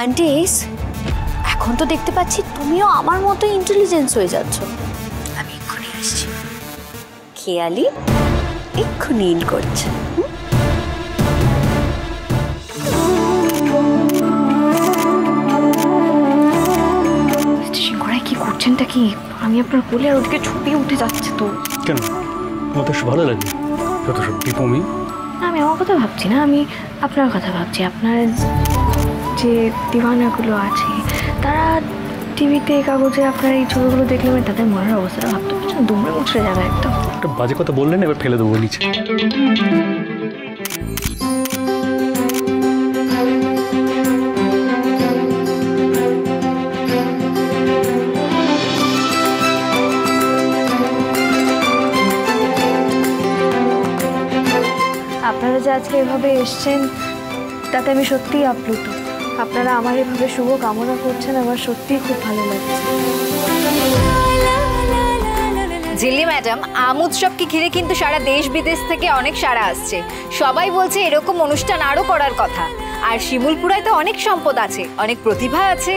আন্টিস, এখন তো দেখতে পাচ্ছি তুমিও আমার মতো ইন্টেলিজেন্স হয়ে যাচ্ছ। আমি এক্ষুনি আসছি। খেয়ালি এক্ষুনি ইন করছে। কি করছেনটা কি? আমি আপনার কোলে আর ওদিকে ছুটিয়ে উঠে যাচ্ছে তো। কেন, আমার তো ভালো লাগে যত সব টিপমি। আমি আমার কথা ভাবছি না, আমি আপনার কথা ভাবছি। আপনার যে দিওয়ানাগুলো আছে তারা টিভিতে কাগজে আপনার এই ছবিগুলো দেখলে তাদের মনের অবস্থাটা ভাবতে পারছি না, দুমড়ে মুচড়ে যাবে একদম। একটা বাজে কথা বললেন, এবার ফেলে দেবো নিচে। আপনারা যে আজকে এভাবে এসছেন তাতে আমি সত্যিই আপ্লুত। আপনারা আমার এভাবে শুভ কামনা করছেন, আমার সত্যিই খুব ভালো লাগছে। ঝিল্লি ম্যাডাম, আম উৎসবকে ঘিরে কিন্তু সারা দেশ বিদেশ থেকে অনেক সাড়া আসছে। সবাই বলছে এরকম অনুষ্ঠান আরো করার কথা। আর শিমুলপুরায় তো অনেক সম্পদ আছে, অনেক প্রতিভা আছে।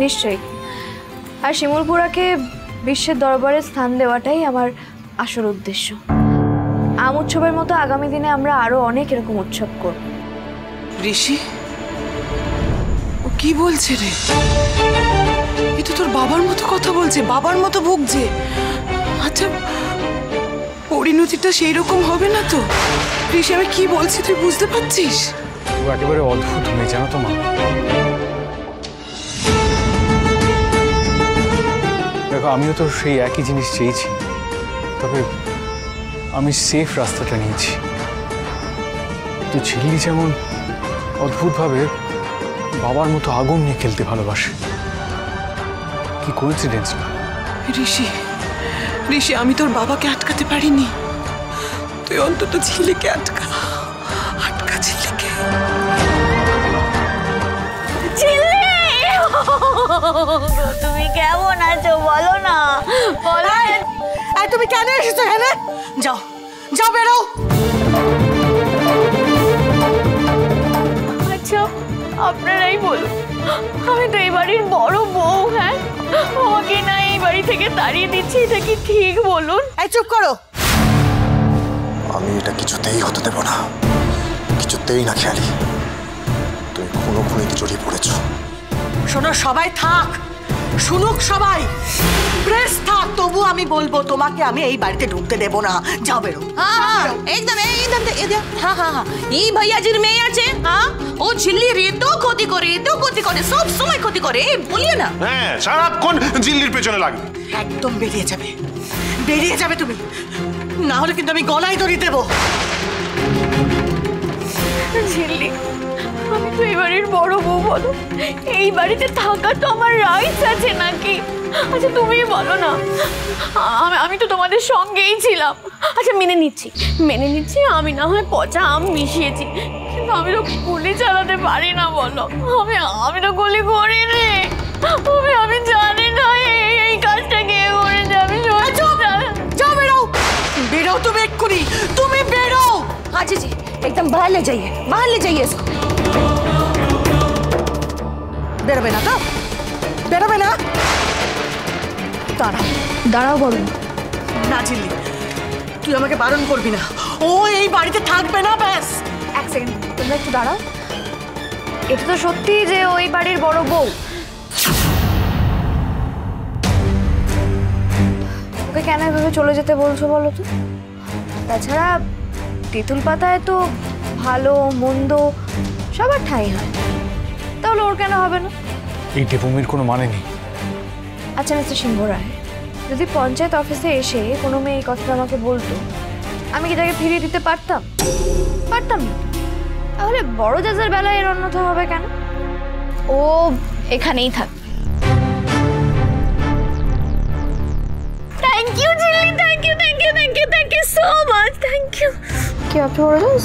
নিশ্চয়ই। আর শিমুলপুরাকে বিশ্বের দরবারে স্থান দেওয়াটাই আমার আসল উদ্দেশ্য। আম উৎসবের মতো আগামী দিনে আমরা আরো অনেক এরকম উৎসব করব। ঋষি, ও কি বলছে রে? এ তো তোর বাবার মতো কথা বলছে, বাবার মতো ভুগছে। আচ্ছা, পরিণতিটা সেই রকম হবে না তো? ঋষি, আমি কি বলছি তুই বুঝতে পারছিস? ও একেবারে অদ্ভুত মেয়ে, জানো তো মা। দেখো, আমিও তো সেই একই জিনিস চেয়েছি, তবে আমি সেফ রাস্তাটা নিয়েছি। তো ঝিল্লি যেমন অদ্ভুতভাবে বাবার মতো আগুন নিয়ে খেলতে ভালোবাসে। কি কোইন্সিডেন্স না? ঋষি, ঋষি, আমি তোর বাবাকে আটকাতে পারিনি, তুই অন্তত ঝিল্লিকে আটকা ঝিল্লিকে। তুমি কেমন আছো বলো না, বলো। তুমি কেন এসেছো? হ্যাঁ, যাও যাও, বেরো। আচ্ছা, আপনারাই বলুন, আমি তো এই বাড়ির বড় বউ। হ্যাঁ, আমাকে না এই বাড়ি থেকে তাড়িয়ে দিচ্ছি, এটা কি ঠিক বলুন? এই চুপ করো। আমি এটা কিছুতেই হতে দেব না, কিছুতেই না। খেয়ালি, তুমি খুনোখুনিতে জড়িয়ে পড়েছো। শোনো, সবাই থাক, শুনুক সবাই, প্রেস থাক, তবু আমি বলবো তোমাকে আমি এই বাড়িতে ঢুকতে দেব না। যাও, বেরো। একদম এই ভাইয়াজির মেয়ে আছে। ও ঝিল্লির এত ক্ষতি করে, সব সময় ক্ষতি করে, বলিয়ে না। হ্যাঁ, সারাক্ষণ ঝিল্লির পেছনে লাগবে। একদম বেরিয়ে যাবে তুমি, না হলে কিন্তু আমি গলায় দড়ি দেবো। ঝিল্লি, আমি তো এই বাড়ির বড় বউ, বলো এই বাড়িতে থাকা তো আমার রাইটস আছে নাকি? আচ্ছা তুমি বলো না, আমি তো তোমাদের সঙ্গেই ছিলাম। আচ্ছা মেনে নিচ্ছি আমি না হয় পচা আম মিশিয়েছি, কিন্তু আমি তো গুলি চালাতে পারি না। বলো, আমি তো গুলি করি রে। আমি জানি না এই কাজটা কে করেছে। আমি যাও, বেরো তুমি, এক্ষুনি তুমি বেরো। আচ্ছা জি, একদম बाहर ले जाइए इसको। বেরোবে না তো? বেরোবে না? দাঁড়াও বলো না ঝিল্লি, তুই আমাকে বারণ করবি না, ও এই বাড়িতে থাকবে না। ব্যাস এক সেকেন্ড, তোমরা একটু দাঁড়াও। এটা তো সত্যি যে ওই বাড়ির বড় বউ। ওকে কেন এভাবে চলে যেতে বলছো বলো তো? তাছাড়া তেঁতুল পাতায় তো ভালো মন্দ সবার ঠাঁই হয়, তাহলে ওর কেন হবে না? এই টিপমির কোনো মানে নেই। আচ্ছা মিস্টার সিংহ রায়, যদি পঞ্চায়েত অফিসে এসে কোনো মেয়ে এই কথাটা আমাকে বলতো, আমি কি তাকে ফিরিয়ে দিতে পারতাম না? তাহলে বড় জাজের বেলায় এর অন্যথা হবে কেন? ও এখানেই থাকবে। Thank you Jhilli, thank you so much, thank you. কি আপনি বড় জাজ?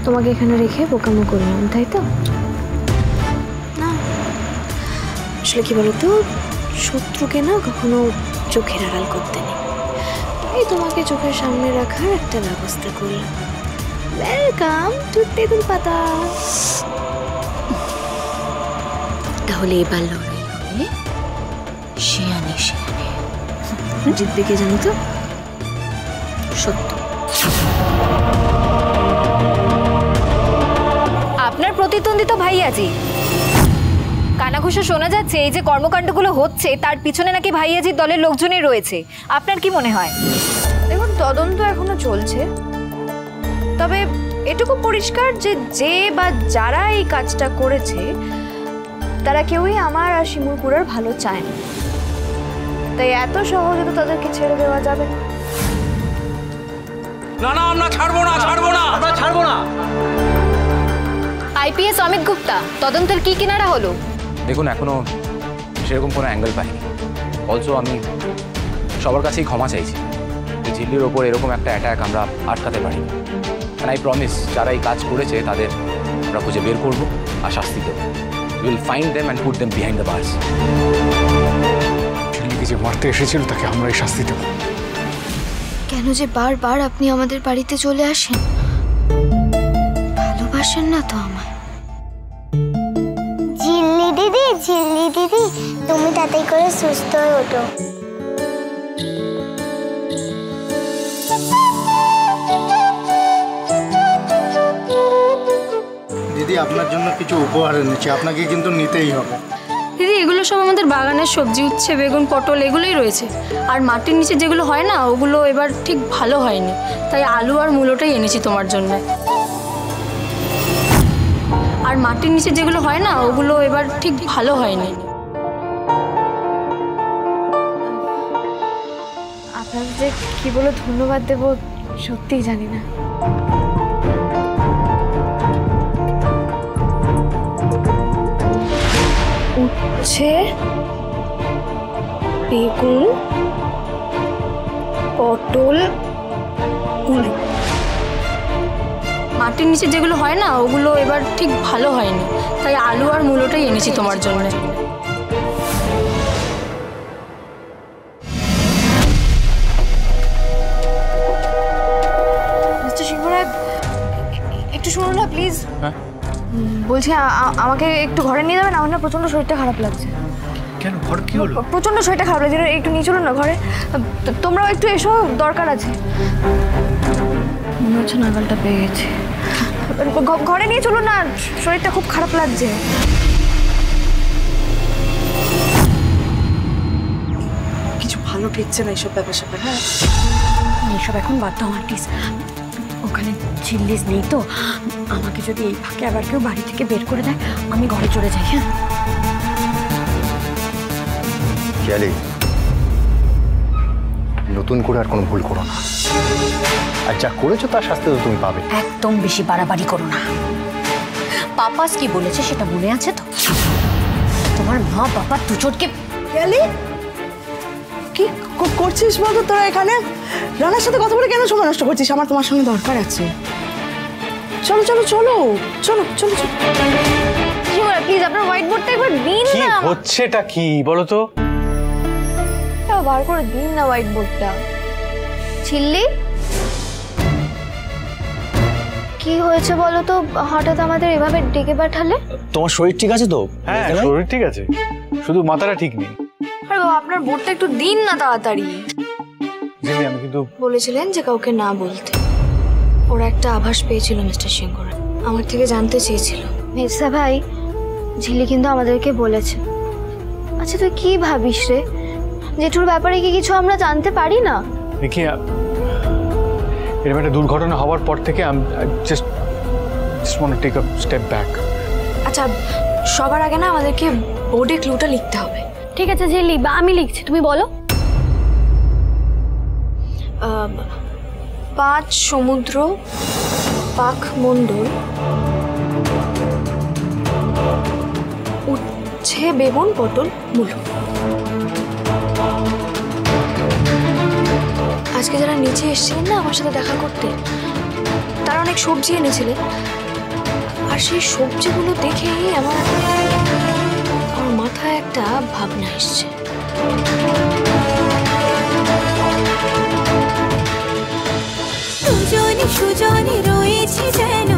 তোমাকে এখানে রেখে বোকামো করলাম, তাই তো? না, আসলে কি বলতো, শত্রুকে না কখনো চোখের আড়াল করতে নেই, তাই তোমাকে চোখের সামনে রাখার একটা ব্যবস্থা করলাম। ওয়েলকাম টু তেঁতুল পাতা। তাহলে এবার লড়াই হবে শিয়ানে শিয়ানে। জিতবে কে জানি তো? সত্য। আপনার প্রতিদ্বন্দ্বী তো ভাইয়াজি। কানাঘুষো শোনা যাচ্ছে এই যে কর্মকাণ্ডগুলো হচ্ছে তার পিছনে নাকি ভাইয়াজির দলের লোকজনই রয়েছে। আপনার কি মনে হয়? দেখুন, তদন্ত এখনো চলছে, তবে এটুকু পরিষ্কার যে যে বা যারা এই কাজটা করেছে তারা কেউই আমার আর শিমুলপুরের ভালো চায় না, তাই এত সহজে তো তাদেরকে ছেড়ে দেওয়া যাবে না। না না, আমরা ছাড়বো না, ছাড়বো না, আমরা ছাড়বো না। আইপিএস অমিত গুপ্তা, তদন্তের কি কিনারা হলো? দেখুন, এখনো সেরকম কোনো অ্যাঙ্গেল পাইনি। অলসো আমি সবার কাছেই ক্ষমা চাইছি যে ঝিল্লির ওপর এরকম একটা অ্যাটাক আমরা আটকাতে পারি। অ্যান্ড আই প্রমিস, যারা এই কাজ করেছে তাদের আমরা খুঁজে বের করবো আর শাস্তি দেবো। We will find them and put them behind the bars. ঝিল্লিকে যে মারতে এসেছিল তাকে আমরাই শাস্তি দেব। কেন যে বারবার আপনি আমাদের বাড়িতে চলে আসেন? ভালোবাসেন না তো আমায়? ঝিল্লি দিদি, ঝিল্লি দিদি, তুমি তাড়াতাড়ি করে সুস্থ হয়ে ওঠো। দিদি, আপনার জন্য কিছু উপহার এনেছি, আপনাকে কিন্তু নিতেই হবে। দিদি, এগুলো সব আমাদের বাগানের সবজি, উচ্ছে, বেগুন, পটল এগুলোই রয়েছে। আর মাটির নিচে যেগুলো হয় না, ওগুলো এবার ঠিক ভালো হয়নি, তাই আলু আর মূলোটাই এনেছি তোমার জন্য। আর মাটির নিচে যেগুলো হয় না, ওগুলো এবার ঠিক ভালো হয়নি। আপনাদের যে কি বলে ধন্যবাদ দেব সত্যিই জানি না। উচ্ছে, বেগুন, পটল, মূলো। মাটির নিচে যেগুলো হয় না, ওগুলো এবার ঠিক ভালো হয়নি, তাই আলু আর মূলোটাই এনেছি তোমার জন্য। মিস্টার সিংহ রায়, একটু শুনুন না প্লিজ। হ্যাঁ, বলছি আমাকে একটু ঘরে নিয়ে যাবেন, আমার না প্রচণ্ড শরীরটা খারাপ লাগছে। কেন? ঘর কি হলো? প্রচণ্ড শরীরটা খারাপ লাগছে, একটু নিয়ে চলুন না ঘরে। তোমরাও একটু এসো, দরকার আছে। মনে হচ্ছে নাগালটা পেয়ে গেছি। ঘরে নিয়ে চলুন না, শরীরটা খুব খারাপ লাগছে। কিছু ভালো ঠেকছে না এইসব ব্যাপার স্যাপার। হ্যাঁ, এইসব এখন বাদ দাও আমার প্লিজ। ওখানে ঝিল্লিস নেই তো, আমাকে যদি এই ফাঁকে আবার কেউ বাড়ি থেকে বের করে দেয়, আমি ঘরে চলে যাই। হ্যাঁ, খেয়ালি, নতুন করে আর কোনো ভুল করো না। আর যা করেছো তার শাস্তি তো তুমি পাবে। একদম বেশি বাড়াবাড়ি করো না। পাপাস কি বলেছে সেটা মনে আছে তো? তোমার মা বাবা দুজনকে। খেয়ালি, কি করছিস বলতো তোরা এখানে? রানার সাথে কথা বলে কেন সময় নষ্ট করছিস? আমার তোমার সঙ্গে দরকার আছে। চলো চলো চলো চলো চলো চলো। প্লিজ আপনার হোয়াইট বোর্ডটা একবার দিন কি না। হচ্ছেটা কি বলো তো? বার করে দিন না হোয়াইট বোর্ডটা। ঝিল্লি, কি হয়েছে বলো তো? হঠাৎ আমাদের এভাবে ডেকে পাঠালে? তোমার শরীর ঠিক আছে তো? হ্যাঁ, শরীর ঠিক আছে, শুধু মাথাটা ঠিক নেই। আরে বাবা, আপনার বোর্ডটা একটু দিন না তাড়াতাড়ি। ঝিল্লি, আমি কিন্তু বলেছিলেন যে কাউকে না বলতে। ওরা একটা আভাস পেয়েছিল মিস্টার সিংহ রায়, আমার থেকে জানতে চেয়েছিল। মির্জা ভাই, ঝিল্লি কিন্তু আমাদেরকে বলেছে। আচ্ছা, তুই কি ভাবিস রে? জেঠুর ব্যাপারে কি কিছু আমরা জানতে পারি না? দেখি, এরকম একটা দুর্ঘটনা হওয়ার পর থেকে আমি just want to take a step back. আচ্ছা, সবার আগে না আমাদেরকে বোর্ডে ক্লুটা লিখতে হবে। ঠিক আছে ঝিল্লি, বা আমি লিখছি, তুমি বলো। 5 সমুদ্র, পাক মণ্ডল, উচ্ছে, বেগুন, পটল, মূলো। আজকে যারা নিচে এসেছিলেন না আমার সাথে দেখা করতে, তারা অনেক সবজি এনেছিলেন। আর সেই সবজিগুলো দেখেই আমার মাথায় একটা ভাবনা এসছে। সুজনে সুজনে রয়েছে যেন